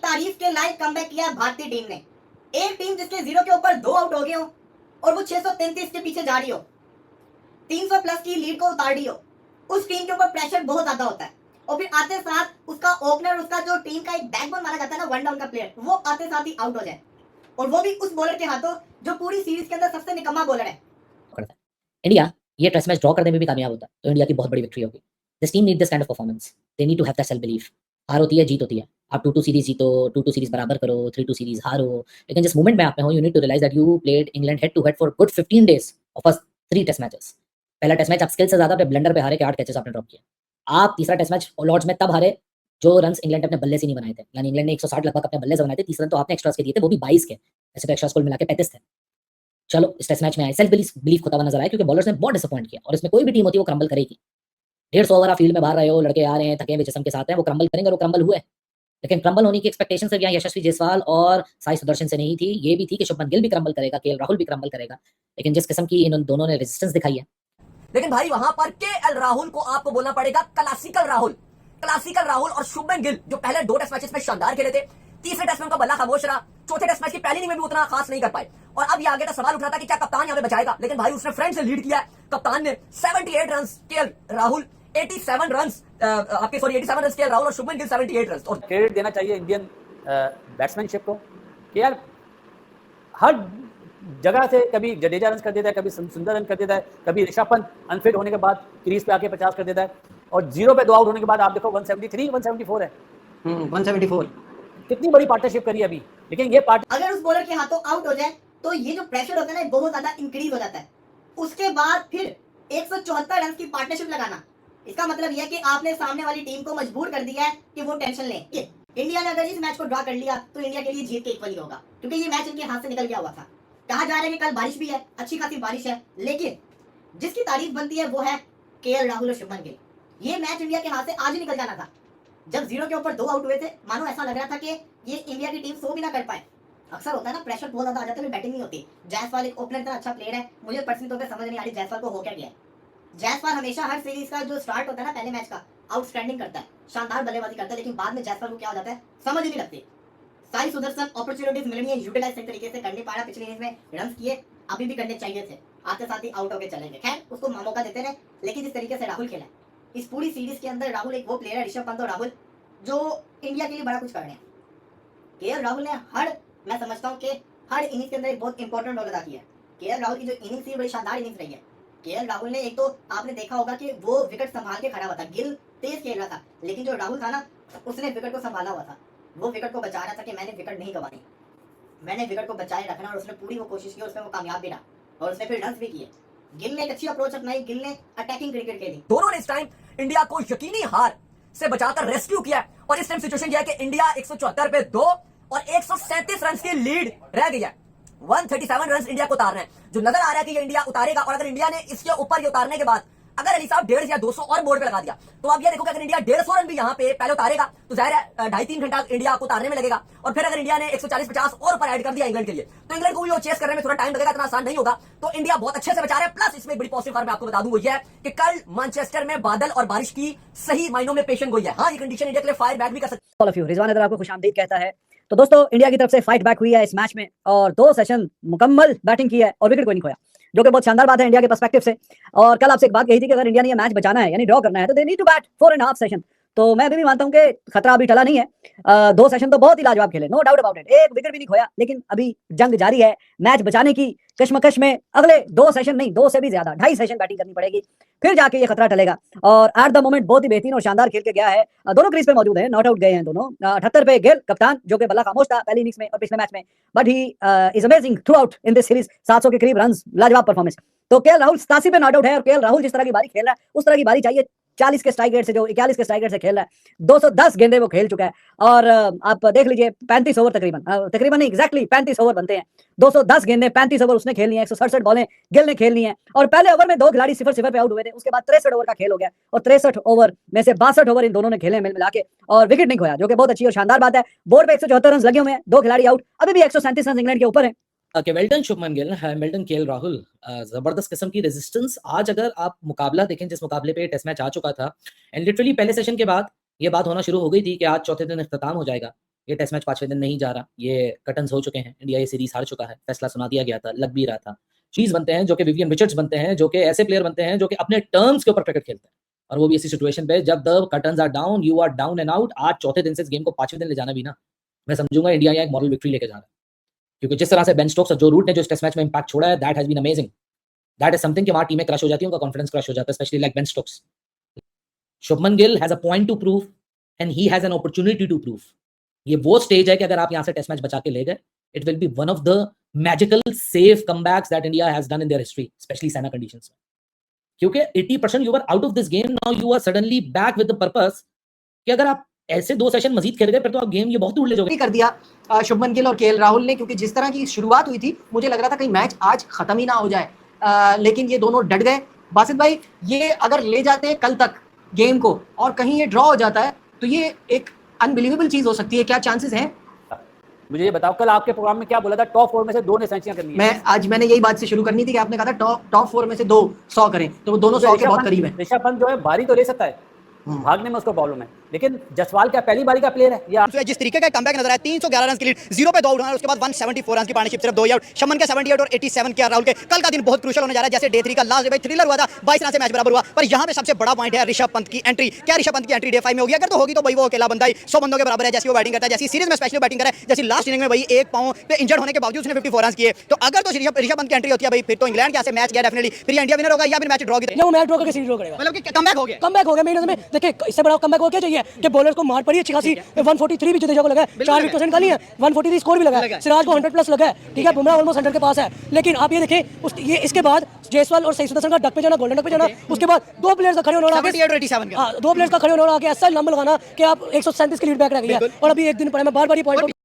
तारीफ के लायक कमबैक किया भारतीय टीम ने। एक टीम जिसके 0 के ऊपर 2 आउट हो गए हो और वो 633 के पीछे जा रही हो, 300 प्लस की लीड को उतार रही हो, उस टीम के ऊपर प्रेशर बहुत ज्यादा होता है। और फिर आते साथ उसका ओपनर, उसका जो टीम का एक बैकबोन माना जाता है ना, वन डाउन का प्लेयर, वो आते साथ ही आउट हो जाए, और वो भी उस बॉलर के हाथों जो पूरी सीरीज के अंदर सबसे निकम्मा बॉलर है। इंडिया ये टेस्ट मैच ड्रॉ करने में भी कामयाब होता है तो इंडिया की बहुत बड़ी विक्ट्री होगी। This team need this kind of performance, they need to have that self belief. हार होती है, जीत होती है। आप 2-2 सीरीज जीतो, 2-2 सीरीज बराबर करो, 3-2 सीरीज हारो, लेकिन जिस मोमेंट में आप में हो, you need to realise that you played England head to head for good 15 days of first 3 test matches. पहला टेस्ट मैच आप स्किल से ज्यादा पे ब्लंडर पे हारे के 8 कैचेस आपने ड्रॉप किए। आप तीसरा टेस्ट मैच लॉर्ड्स में तब हारे जो रन्स इंग्लैंड ने अपने बल्ले से नहीं बनाए थे, यानी इंग्लैंड ने 160 लगभग अपने बल्ले से बनाए थे, 30 रन तो आपने एक्स्ट्रास के दिए थे, वो भी 22 के। ऐसे तो एक्स्ट्रास कुल मिला के 35 थे। चलो इस टेस्ट मैच में आए, सेल्फ बिलीफ खोता हुआ नजर आया क्योंकि बॉलर्स ने बहुत डिसअपॉइंट किया, और इसमें कोई भी टीम होती है वो क्रम्बल करेगी। 150 ओवर आप फील्ड में बाहर रहे हो, लड़के आ रहे हैं, थके हुए जिस्म के साथ हैं, वो क्रम्बल करेंगे, और वो क्रम्बल हुए। लेकिन क्रम्बल होने की एक्सपेक्टेशन सिर्फ यहाँ यशस्वी जायसवाल और साई सुदर्शन से नहीं थी, ये भी थी कि शुभमन गिल भी क्रम्बल करेगा, केएल राहुल भी क्रम्बल करेगा, लेकिन जिस किस्म की इन दोनों ने रेजिस्टेंस दिखाई है। लेकिन भाई वहां पर केएल राहुल को आपको बोलना पड़ेगा क्लासिकल राहुल और शुभमन गिल जो पहले 2 टेस्ट मैचेस में शानदार खेले थे, तीसरे टेस्ट में उनका बल्ला खामोश रहा, चौथे टेस्ट मैच की पहली इनिंग में भी उतना खास नहीं कर पाए, और अब ये आगे का सवाल उठ रहा था कि क्या कप्तान यहाँ पे बचाएगा, लेकिन भाई उसने फ्रंट से लीड किया। कप्तान ने 78 रन, केएल राहुल 87 रन, आपके सॉरी 87 रन केएल राहुल और शुभमन गिल 78 रन। और क्रेडिट देना चाहिए इंडियन बैट्समैनशिप को कि यार हर जगह से कभी जडेजा रन कर देता है, कभी सुंदर रन कर देता है, कभी ऋषभ पंत अनफिट होने के बाद क्रीज पे आके 50 कर देता है, और 0 पे 2 आउट होने के बाद आप देखो 173 174 है। 174 कितनी बड़ी पार्टनरशिप करी अभी। लेकिन ये पार्ट अगर उस बॉलर के हाथों आउट हो जाए तो ये जो प्रेशर होता है ना, बहुत ज्यादा इंक्रीज हो जाता है। उसके बाद फिर 174 रन की पार्टनरशिप लगाना, इसका मतलब यह है कि आपने सामने वाली टीम को मजबूर कर दिया है कि वो टेंशन ले। इंडिया ने अगर इस मैच को ड्रॉ कर लिया तो इंडिया के लिए जीत के इक्वल ही होगा, क्योंकि ये मैच इनके हाथ से निकल गया हुआ था। कहा जा रहा है कि कल बारिश भी है, अच्छी खासी बारिश है, लेकिन जिसकी तारीफ बनती है वो है केएल राहुल और शुभमन गिल। ये मैच इंडिया के हाथ से आज ही निकल जाना था। जब 0 के ऊपर 2 आउट हुए थे, मानो ऐसा लग रहा था कि ये इंडिया की टीम सो भी ना कर पाए। अक्सर होता है ना, प्रेशर बहुत ज्यादा आ जाता है, बैटिंग नहीं होती। जायसवाल एक ओपनर इतना अच्छा प्लेयर है, मुझे पर्सनली तौर पे समझ नहीं आ रही जायसवाल को हो क्या गया है। जायसवाल हमेशा हर सीरीज का जो स्टार्ट होता है ना, पहले मैच का आउटस्टैंडिंग करता है, शानदार बल्लेबाजी करता है, लेकिन बाद में जायसवाल को क्या हो जाता है समझ ही नहीं लगती। साई सुदर्शन अपॉर्चुनिटीज मिलनी है, यूटिलाइज सही तरीके से कर नहीं पाया। पिछले इनिंग्स में रन किए, अभी भी करने चाहिए थे, आते साथ ही आउट होकर चले गए। खैर उसको मौका देते रहे, लेकिन जिस तरीके से राहुल खेला इस पूरी सीरीज के अंदर, राहुल एक वो प्लेयर है, ऋषभ पंत और राहुल, जो इंडिया के लिए बड़ा कुछ कर रहे हैं। केएल राहुल ने मैं समझता हूँ कि हर इनिंग्स के अंदर एक बहुत इंपॉर्टेंट रोल अदा किया है। केएल राहुल की जो इनिंग्स थी बड़ी शानदार इनिंग्स रही है। केएल राहुल ने, एक तो आपने देखा होगा कि वो विकेट संभाल के खड़ा हुआ था, गिल तेज खेल रहा था, लेकिन जो राहुल था ना, उसने विकेट को संभाला हुआ था, वो विकेट को बचा रहा था कि मैंने विकेट नहीं गंवानी, मैंने विकेट को बचाए रखना, और उसने पूरी वो कोशिश की, उसमें वो कामयाब भी रहा, और उसने फिर रन भी किए। गिल ने एक अच्छी अप्रोच अपनाई, गिल ने अटैकिंग क्रिकेट खेली। दोनों ने इस टाइम इंडिया को यकीनी हार से बचाकर रेस्क्यू किया, और इस टाइम सिचुएशन यह है कि इंडिया 174 पे 2 और 137 रन की लीड रह गई है। 137 रन इंडिया को उतारना है, जो नजर आ रहा है कि ये इंडिया उतारेगा, और अगर इंडिया ने इसके ऊपर ये उतारने के बाद अगर अली साहब 150 या 200 और बोर्ड पे लगा दिया, तो आप ये देखो कि अगर इंडिया 150 रन भी यहाँ पे पहले उतारेगा तो जाहिर है 2.5-3 घंटा इंडिया को उतारने में लगेगा, और फिर अगर इंडिया ने 140-50 और ऊपर ऐड कर दिया इंग्लैंड के लिए, तो इंग्लैंड को भी वो चेस करने में थोड़ा टाइम लगेगा, इतना आसान नहीं होगा। तो इंडिया बहुत अच्छे से बचा रहा है। प्लस इसमें एक बड़ी पॉजिटिव खबर मैं आपको बता दूं, वो ये है कि कल मैनचेस्टर में बादल और बारिश की सही मायनों में पेशन गोई है। हाँ, ये कंडीशन इंडिया के लिए फायर बैक भी कर सकती है। All of you, Rizwan other आपको खुशामदीद कहता है। तो दोस्तों इंडिया की तरफ से फाइट बैक हुई है इस मैच में, और 2 सेशन मुकम्मल बैटिंग की है और विकेट कोई नहीं खोया, जो कि बहुत शानदार बात है इंडिया के पर्सपेक्टिव से। और कल आपसे एक बात कही थी कि अगर इंडिया ने ये मैच बचाना है यानी ड्रॉ करना है तो they need to bat 4.5 session. तो मैं अभी भी मानता हूं कि खतरा अभी टला नहीं है। 2 सेशन तो बहुत ही लाजवाब खेले, नो डाउट अबाउट इट, एक विकेट भी नहीं खोया, लेकिन अभी जंग जारी है। मैच बचाने की कश्मकश में अगले 2 सेशन नहीं, 2 से भी ज्यादा 2.5 सेशन बैटिंग करनी पड़ेगी, फिर जाके ये खतरा टलेगा। और एट द मोमेंट बहुत ही बेहतरीन और शानदार खेल के गया है, दोनों क्रीज पे मौजूद है, नॉट आउट गए हैं दोनों। 78 पे गिल कप्तान, जो कि बल्ला खामोश था पहली इनिंग्स में और पिछले मैच में, but he is amazing through out in this series, 700 के करीब रन, लाजवाब परफॉर्मेंस। तो केएल राहुल 87 पे नॉट आउट है, और केएल राहुल जिस तरह की बारी खेल रहा है उस तरह की बारी चाहिए। 40 के स्ट्राइक रेट से, जो 41 के स्ट्राइक रेट से खेल रहा है, 210 गेंदे वो खेल चुका है, और आप देख लीजिए 35 ओवर तकरीबन नहीं, एग्जैक्टली 35 ओवर बनते हैं, 210 गेंदे 35 ओवर उसने खेलनी है, 167 बॉलें गिल ने खेलनी है, और पहले ओवर में 2 खिलाड़ी 0-0 पे आउट हुए थे, उसके बाद 63 ओवर का खेल हो गया, और 63 ओवर में से 62 ओवर इन दोनों ने खेले मिल मिला के, और विकेट नहीं खोया, जो कि बहुत अच्छी और शानदार बात है। बोर्ड पे 174 रन लगे हुए हैं, 2 खिलाड़ी आउट, अभी भी 137 रन इंग्लैंड के ऊपर है। वेल्टन शुभमन गिल, हैमिल्टन केएल राहुल, जबरदस्त किस्म की रेजिस्टेंस। आज अगर आप मुकाबला देखें, जिस मुकाबले पे टेस्ट मैच आ चुका था, एंड लिटरली पहले सेशन के बाद ये बात होना शुरू हो गई थी कि आज चौथे दिन इख्तिताम हो जाएगा, ये टेस्ट मैच 5वें दिन नहीं जा रहा, ये कर्टन्स हो चुके हैं, इंडिया ये सीरीज हार चुका है, फैसला सुना दिया गया था, लग भी रहा था। चीज बनते हैं जो कि विवियन रिचर्ड्स बनते हैं, जो कि ऐसे प्लेयर बनते हैं जो कि अपने टर्म्स के ऊपर क्रिकेट खेलते हैं, और वो भी ऐसी सिचुएशन पे जब the curtains are down, you are down and out. आज चौथे दिन से इस गेम को 5वें दिन ले जाना भी ना, मैं समझूंगा इंडिया यहाँ एक मॉरल विक्ट्री लेके जा रहा है, क्योंकि जिस तरह से बेन स्टोक्स और जो रूट ने जो टेस्ट मैच में इंपैक्ट छोड़ा है, that has been amazing. That is something कि वहां टीमें क्रश हो जाती है, उनका कॉन्फिडेंस क्रश हो जाता है, specially like Ben Stokes. Shubman Gill has a point to prove and he has an opportunity to prove. ये वो स्टेज है कि अगर आप यहाँ से टेस्ट मैच बचा के ले गए, it will be one of the magical safe comebacks that India has done in their history, specially SENA conditions में, क्योंकि 80% you were out of this game, now you are suddenly back with the purpose कि अगर आप ऐसे 2 session मजीद खेल गए फिर तो आप गेम ये बहुत दूर ले जाओगे। कर दिया शुभमन गिल और केएल राहुल ने, क्योंकि जिस तरह की शुरुआत हुई थी मुझे लग रहा था कहीं मैच आज खत्म ही ना हो जाए, लेकिन ये दोनों डट गए। बासित भाई, ये अगर ले जाते हैं कल तक गेम को और कहीं ये ड्रॉ हो जाता है तो ये एक अनबिलीवेबल चीज हो सकती है, क्या चांसेस हैं? मुझे ये बताओ, कल आपके प्रोग्राम में क्या बोला था, टॉप 4 में से 2 ने सेंचुरियां करनी है। मैंने यही बात से शुरू करनी थी कि आपने कहा था टॉप 4 में से 2 100 करें, तो वो दोनों 100 के बहुत करीब है। ऋषभ पंत जो है बारी तो ले सकता है, भागने में उसको प्रॉब्लम है, लेकिन जसवाल क्या पहली बारी का प्लेयर है या तो जिस तरीके का कमबैक नजर आया, 311 रन की लीड, 0 पे 2 आउट, उसके बाद 174 रन की पार्टनरशिप, सिर्फ 2 आउट, शमन के 78 और 87 के राहुल के। कल का दिन बहुत क्रूशियल होने जा रहा है, जैसे डे 3 का लास्ट डे थ्रिलर हुआ था, 22 रन से मैच बराबर हुआ, पर यहां पे सबसे बड़ा पॉइंट है ऋषभ पंत की एंट्री। क्या ऋषभ पंत की एंट्री डे 5 में होगी? अगर तो होगी तो भाई वो अकेला बंदा ही 100 बंदों के बराबर है, जैसी वो बैटिंग करता है, जैसी सीरीज में स्पेशली बैटिंग कर रहा है, जैसी लास्ट इनिंग में भाई एक पांव पे इंजर्ड होने के बावजूद उसने 54 रन किए। तो अगर तो ऋषभ पंत की एंट्री होती है भाई, फिर तो इंग्लैंड के मैच गया डेफिनेटली, फिर इंडिया विनर होगा या फिर मैच ड्रॉ की, वो मैच ड्रॉ करके सीरीज ड्रॉ करेगा, मतलब कि कमबैक हो गया। कमबैक हो गया मेरे नजर में। देखिए इससे बड़ा कमबैक हो क्या चाहिए कि बॉलर्स को मार पड़ी अच्छी खासी, 143 भी जडेजा को लगा है, 4 विकेट का नहीं है, 143 स्कोर भी लगा है, सिराज को 100 प्लस लगा है, ठीक है, बुमराह ऑलमोस्ट 100 के पास है। लेकिन आप ये देखें ये इसके बाद जयसवाल और सही सुदर्शन का डक पे जाना, गोल्डन डक पे जाना, उसके बाद 2 प्लेयर्स का खड़े होने और आगे 87 2 प्लेयर्स का खड़े होने और आगे ऐसा नंबर लगाना कि आप 137 की लीड बैक रह गई है, और अभी एक दिन पड़े। मैं बार-बार ये पॉइंट